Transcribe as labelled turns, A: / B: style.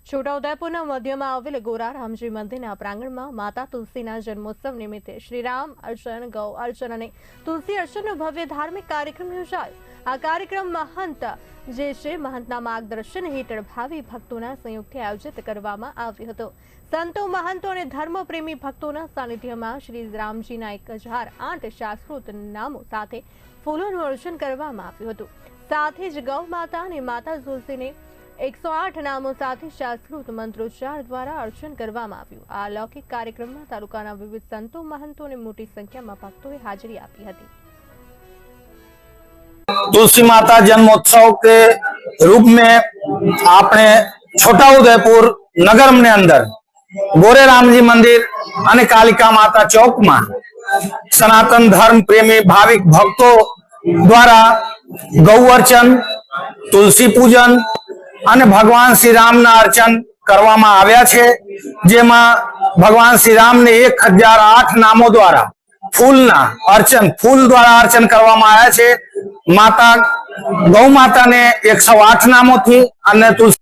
A: છોટાઉદેપુરના મધ્યમાં આવેલ ગોરા રામજી મંદિરના પ્રાંગણમાં માતા તુલસીના જન્મોત્સવ નિમિત્તે શ્રીરામ અર્ચન, ગૌ અર્ચન અને તુલસી અર્ચનનો ભવ્ય ધાર્મિક કાર્યક્રમ યોજાયો। આ કાર્યક્રમ મહંત મહંતના માર્ગદર્શન હેઠળ ભાવિ ભક્તોના સંયુક્તથી આયોજિત કરવામાં આવ્યો હતો। સંતો, મહંતો અને ધર્મપ્રેમી ભક્તોના સાનિધ્યમાં શ્રી રામજીના 1008 શાસ્ત્રોક્ત નામો સાથે ફૂલોનું અર્ચન કરવામાં આવ્યું હતું। સાથે જ ગૌ માતા અને માતા તુલસીને 108 નામો સાથે શાસ્ત્રોક્ત મંત્રોચ્ચાર દ્વારા અર્ચન કરવામાં આવ્યું। આ અલૌકિક કાર્યક્રમમાં તાલુકાના વિવિધ સંતો, મહંતો અને મોટી સંખ્યામાં भक्तों हाजिरी आपी थी।
B: तुलसी माता जन्मोत्सव के रूप में आपने छोटाउदेपुर नगर में अंदर गोरे रामजी मंदिर અને कालिका माता चौक में सनातन धर्म प्रेमी भाविक भक्तों द्वारा गौ अर्चन, तुलसी पूजन અને ભગવાન શ્રી રામના અર્ચન કરવામાં આવ્યા છે, જેમાં ભગવાન શ્રી રામને 1008 નામો દ્વારા ફૂલ દ્વારા અર્ચન કરવામાં આવ્યા છે। માતા ગૌ માતાને 108 નામોથી અને તુલસી